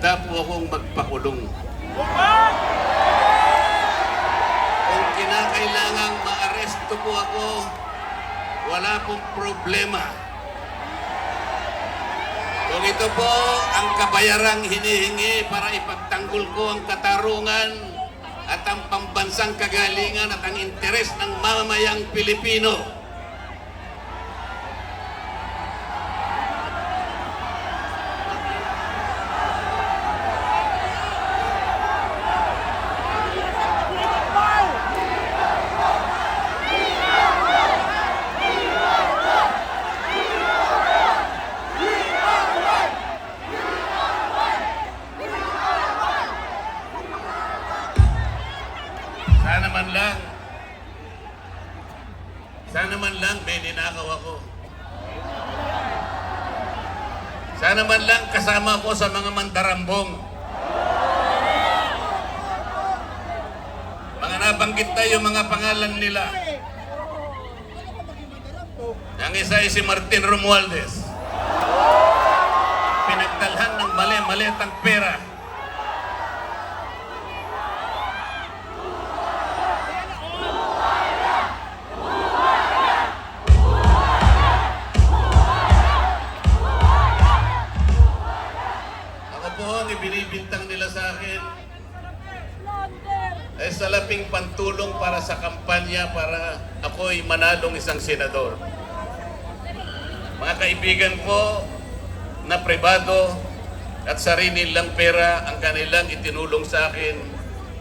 handa po akong magpakulong. Kung kinakailangang maaresto po ako, wala pong problema. Kung ito po ang kabayarang hinihingi para ipagtanggol ko ang katarungan at ang pambansang kagalingan at ang interes ng mamamayang Pilipino, sana man lang may ninakaw ako. Sana man lang kasama ko sa mga mandarambong. Mga nabanggit na yung mga pangalan nila. Ang isa ay si Martin Romualdez. Pinagdalhan ng mali-malitang pera. Binibintang nila sa akin ay salaping pantulong para sa kampanya para ako'y manalong isang senador. Mga kaibigan ko na pribado at sarili lang pera ang kanilang itinulong sa akin,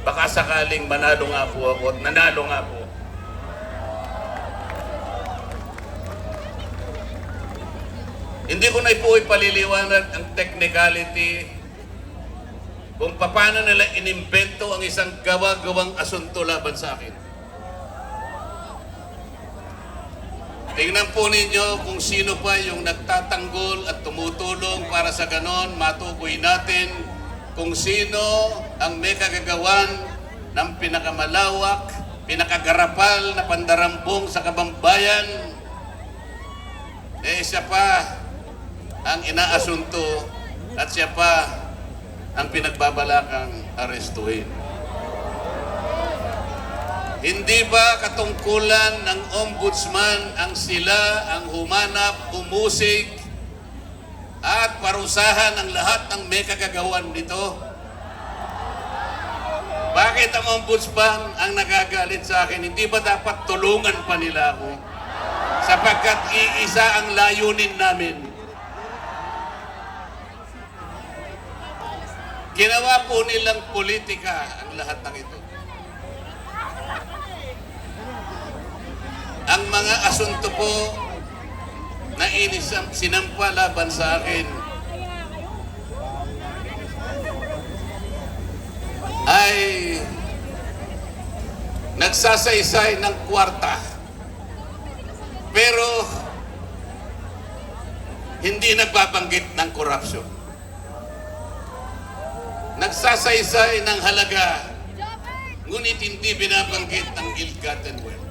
baka sakaling manalo nga po ako at nanalo nga po. Hindi ko na po ipaliliwanag ang technicality kung paano nila inimbento ang isang gawa-gawang asunto laban sa akin. Tingnan po ninyo kung sino pa yung nagtatanggol at tumutulong para sa ganon, matukoy natin kung sino ang may kagagawan ng pinakamalawak, pinakagarapal na pandarambong sa kabambayan. Siya pa ang inaasunto at siya pa ang pinagbabalakang arestuhin. Hindi ba katungkulan ng ombudsman ang sila ang humanap, umusig at parusahan ang lahat ng may kagagawan nito? Bakit ang ombudsman ang nagagalit sa akin? Hindi ba dapat tulungan pa nila ako? Sapagkat iisa ang layunin namin. Ginawa po nilang politika ang lahat ng ito. Ang mga asunto po na sinampa laban sa akin ay nagsasaysay ng kwarta. Pero hindi nagbabanggit ng korupsyon. Nagsasaysay ng halaga, ngunit hindi binabanggit ang ill-gotten wealth.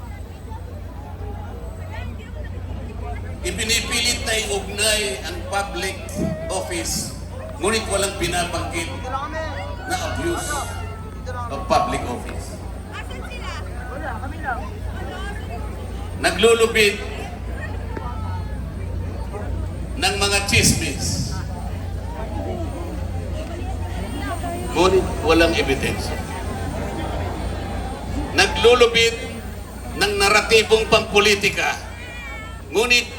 Ipinipilit na iugnay ang public office, ngunit walang binabanggit na abuse of public office. Naglulubid ng mga chismis, ngunit walang ebidensya. Naglulubid ng naratibong pampolitika, ngunit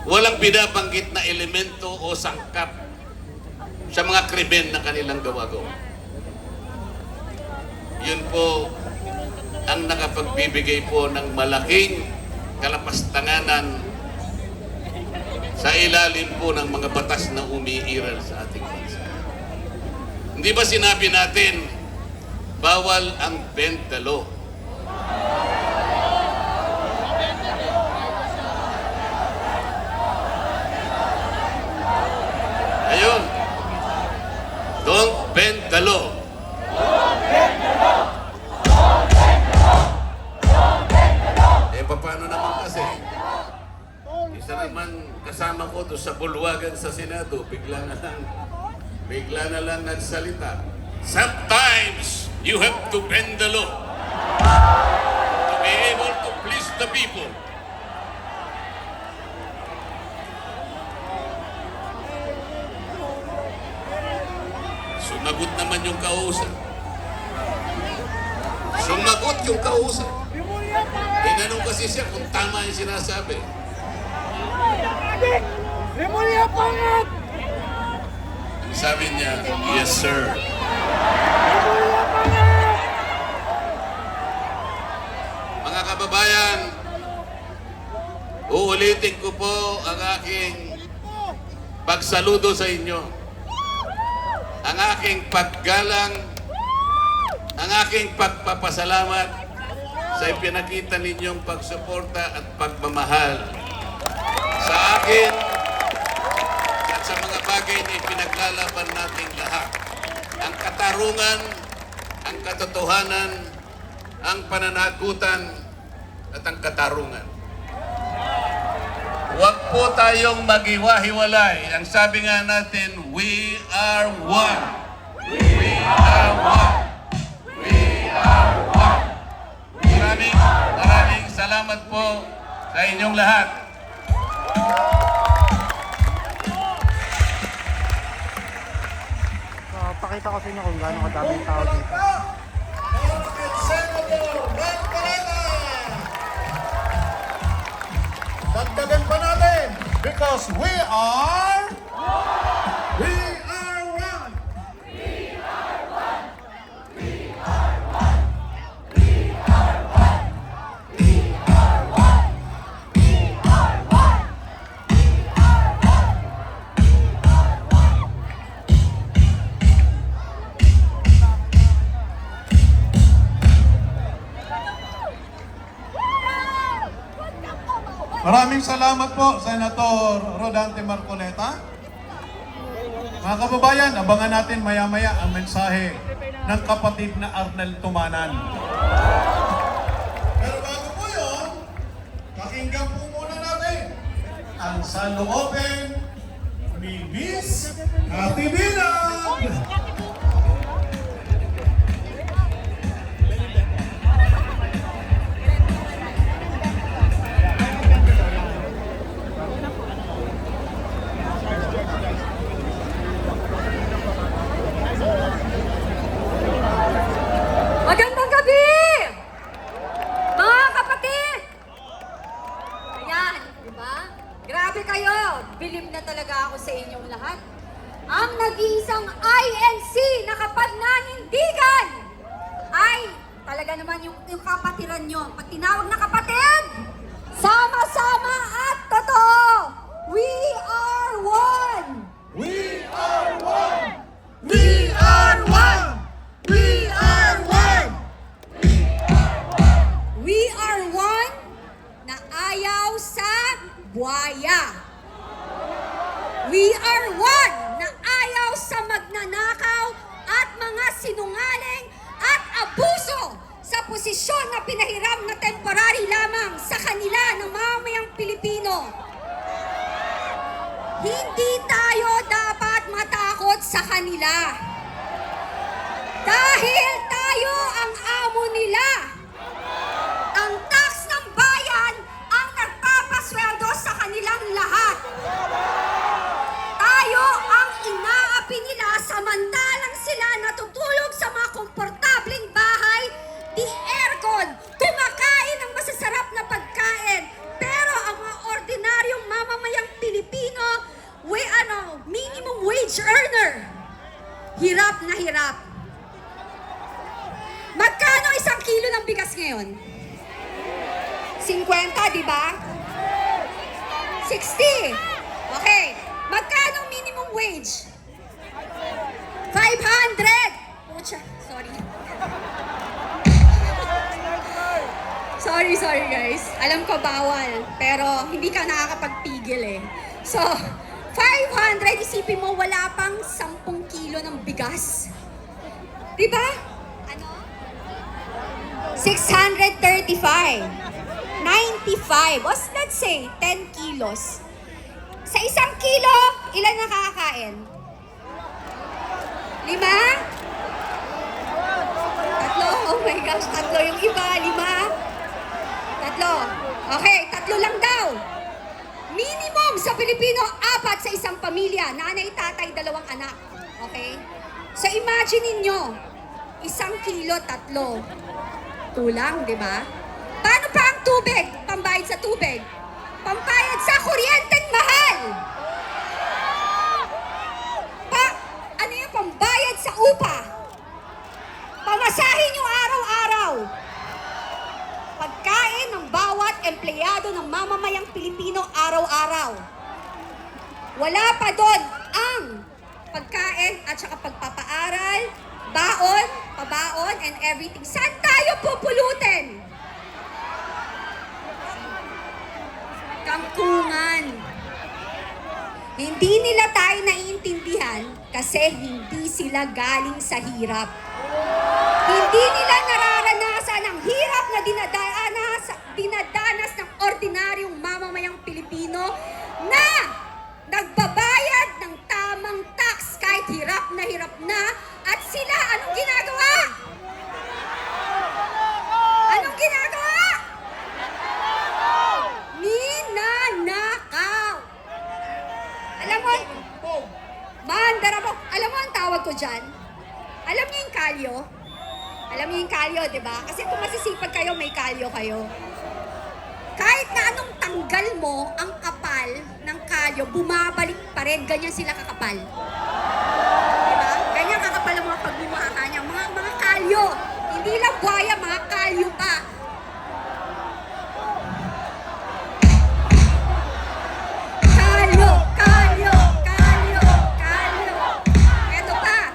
walang binabanggit na elemento o sangkap sa mga krimen na kanilang gawa-gawa. Yun po ang nakapagbibigay po ng malaking kalapastanganan sa ilalim po ng mga batas na umiiral sa ating bansa. Hindi ba sinabi natin, bawal ang bend the law? Ayun. Don't bend the law. Don't bend the law. Don't bend the law. Don't bend the law. Paano naman kasi? Isa naman kasama ko doon sa bulwagan sa Senado, bigla na lang bigla na lang nagsalita. Sometimes, you have to bend the law to be able to please the people. Sumagot naman yung kausap. Sumagot yung kausap. Tinanong kasi siya kung tama yung sinasabi. Memoria pangat! Sabi niya, yes sir. Memoria pangat! Mga kababayan, uulitin ko po ang aking pagsaludo sa inyo. Ang aking paggalang, ang aking pagpapasalamat sa ipinakita ninyong pagsuporta at pagmamahal sa akin at sa mga bagay na ipinaglalaban nating lahat. Ang katarungan, ang katotohanan, ang pananagutan at ang katarungan. Huwag po tayong maghiwa-hiwalay. Ang sabi nga natin, we are one. We are one. We are one. Maraming salamat po sa inyong lahat. So, pakita ko sa inyo kung gaano kadaming tao dito. Dagdagan pa natin because we are one. Maraming salamat po, Senator Rodante Marcoleta. Mga kababayan, abangan natin maya-maya ang mensahe ng kapatid na Arnel Tumanan. Pero bago po yun, pakinggan po muna natin ang saloobin ni Miss Katibinan. Magandang gabi! Mga kapatid! Ayan, di ba? Grabe kayo! Bilib na talaga ako sa inyong lahat. Ang nag-iisang INC na kapananindigan ay talaga naman yung kapatiran nyo. Pag tinawag na kapatid, sama-sama at totoo! We are one! We are one! We are one! We are one! We are one na ayaw sa buhaya. We are one na ayaw sa magnanakaw at mga sinungaling at abuso sa posisyon na pinahiram na temporary lamang sa kanila ng mamamayang Pilipino. Hindi tayo dapat matakot sa kanila. Dahil tayo ang amo nila. Ang tax ng bayan ang nagpapasweldo sa kanilang lahat. Tayo ang inaapi nila samantalang sila natutulog sa mga komportabling bahay, di aircon, kumakain ng masasarap na pagkain. Pero ang mga ordinaryong mamamayang Pilipino, minimum wage earner, hirap na hirap. Magkano isang kilo ng bigas ngayon? 50, di ba? 60. Okay. Magkano minimum wage? 500. Pucha, sorry. Sorry guys. Alam ko bawal, pero hindi ka nakakapagpigil eh. So, 500, isipin mo wala pang 10 kilo ng bigas. Di ba? Ano? 635. 95. O let's say, 10 kilos. Sa isang kilo, ilan nakakakain? 5? Tatlo? Oh my gosh, tatlo yung iba. 5? Tatlo. Okay, tatlo lang daw. Minimum sa Pilipino, 4 sa isang pamilya. Nanay, tatay, 2 anak. Okay? So imagine ninyo, 1 kilo, 3. Kulang, di ba? Paano pa ang tubig? Pambayad sa tubig. Pambayad sa kuryenteng mahal. Ano yung pambayad sa upa? Pamasahin yung araw-araw. Pagkain ng bawat empleyado ng mamamayang Pilipino araw-araw. Wala pa doon ang pagkain at saka pagpapaaral, baon, pabaon, and everything. Saan tayo pupulutin? Kangkungan. Hindi nila tayo naiintindihan kasi hindi sila galing sa hirap. Hindi nila nararanasan ang hirap na dinadanas ng ordinaryong mamamayang Pilipino na nagbabayad ng tamang tax kahit hirap na at sila anong ginagawa? Anong ginagawa? Ninanakaw. Alam mo, mandarabok. Alam mo ang tawag ko dyan? Alam niyo yung kalyo? Alam niyo yung kalyo, di ba? Kasi kung masisipag kayo, may kalyo kayo. Kahit na anong tanggal mo, ang kapal ng kalyo, bumabalik pa rin. Ganyan sila kakapal. Di ba? Ganyan kakapal ang mga pagbumaha niya. Mga kalyo. Hindi lang buhaya, mga kalyo pa. Kalyo! Kalyo! Kalyo! Kalyo! Eto pa.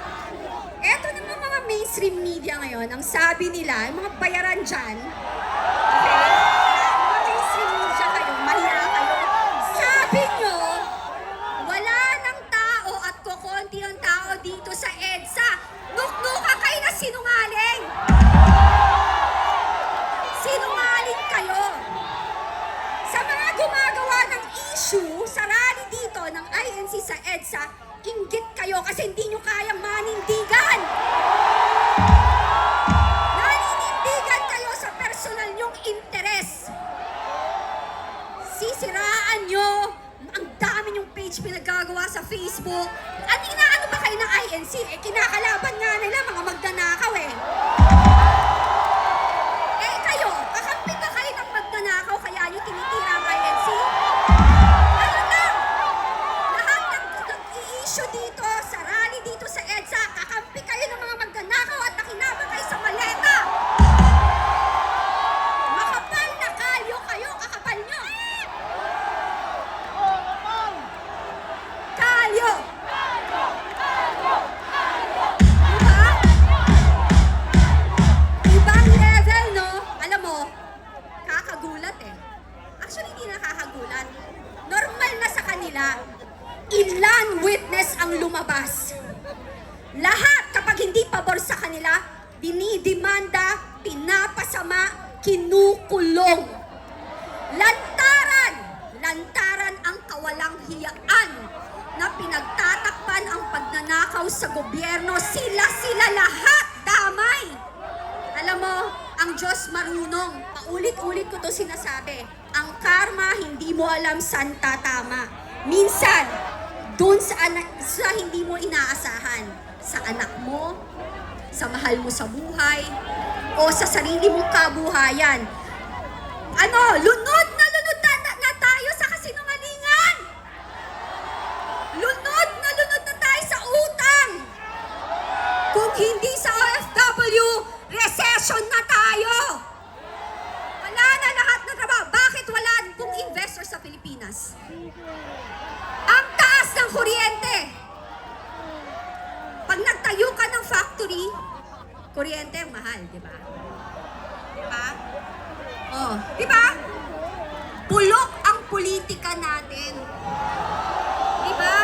Eto naman mga mainstream media ngayon, ang sabi nila, yung mga bayaran dyan, okay? Mga mainstream media kayo, mahiya kayo. Sabi nyo, wala ng tao at kukunti ang tao dito sa EDSA. Nuknuka kayo na sinungaling. Sinungaling kayo. Sa mga gumagawa ng issue sa rally dito ng INC sa EDSA, inggit kayo kasi hindi nyo kayang manindigan. Naninindigan kayo sa personal nyong interes. Sisiraan nyo, ang dami nyong page pinagagawa sa Facebook. Ano inaano ba kayo ng INC? Eh, kinakalaban nga nila, mga magnanakaw eh. Eh, kayo, kakampi ba kayo ng magnanakaw kaya nyo tinitira ang INC? Ayun lang! Lahat ng i-issue dito, sa rally dito sa EDSA, kakampi kayo ng mga magnanakaw at nakinabang kayo sa maleta! Makapal na kalyo kayo, kakapal nyo! Kalyo! Diba? Ibang level, no? Alam mo, kakagulat eh. Actually, hindi nakakagulat. Normal na sa kanila. Ilan witness ang lumabas. Lahat, kapag hindi pabor sa kanila, dinidimanda, pinapasama, kinukulong. Lantaran ang kawalang hiyaan na pinagtatakpan ang pagnanakaw sa gobyerno. Sila lahat damay. Alam mo, ang Diyos marunong. Paulit-ulit ko to sinasabi. Ang karma, hindi mo alam saan tatama. Minsan, dun sa hindi mo inaasahan. Sa anak mo, sa mahal mo sa buhay, o sa sarili mong kabuhayan. Lunod na tayo sa kasinungalingan! Lunod na tayo sa utang! Kung hindi sa OFW, recession na tayo! Wala na lahat ng trabaho. Bakit wala pong investor sa Pilipinas? Ang taas ng kuryente! Pag nagtayo ka ng factory, kuryente ang mahal, di ba? Di ba? Oh, di ba? Bulok ang politika natin. Di ba?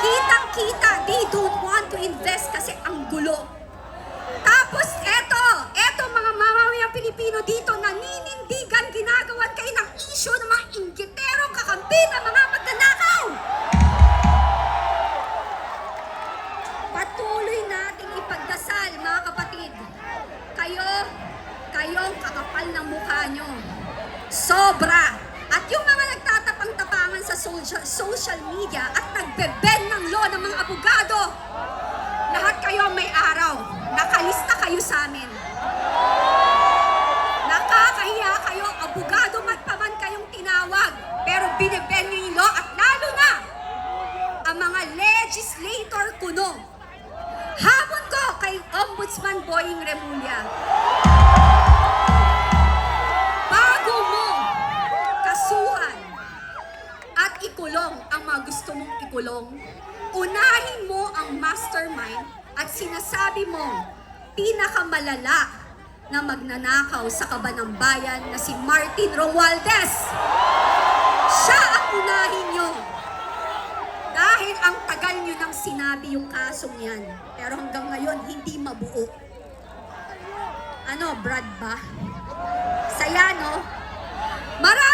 Kitang-kita, they don't want to invest kasi ang gulo. Tapos eto mga mamamayang Pilipino dito, naninindigan, ginagawan kayo ng issue ng mga inggiterong kakampi ng mga magnanakaw. Patuloy kayong kakapal ng mukha nyo. Sobra. At yung mga nagtatapang-tapangan sa social media at nagbe-bend ng law ng mga abogado, lahat kayo may araw. Nakalista kayo sa amin. Nakakahiya kayo, abogado man pa man kayong tinawag, pero binibend nyo yung law at lalo na ang mga legislator kuno. Habon ko kay Ombudsman Boying Remulla. Bago mo kasuhan at ikulong ang mga gusto mong ikulong, unahin mo ang mastermind at sinasabi mo pinakamalala na magnanakaw sa kabanang bayan na si Martin Romualdez. Siya ang unahin nyo. Dahil ang tagal nyo nang sinabi yung kasong yan. Pero hanggang ngayon, hindi mabuo. Ano, Brad ba? Saya, no? Marami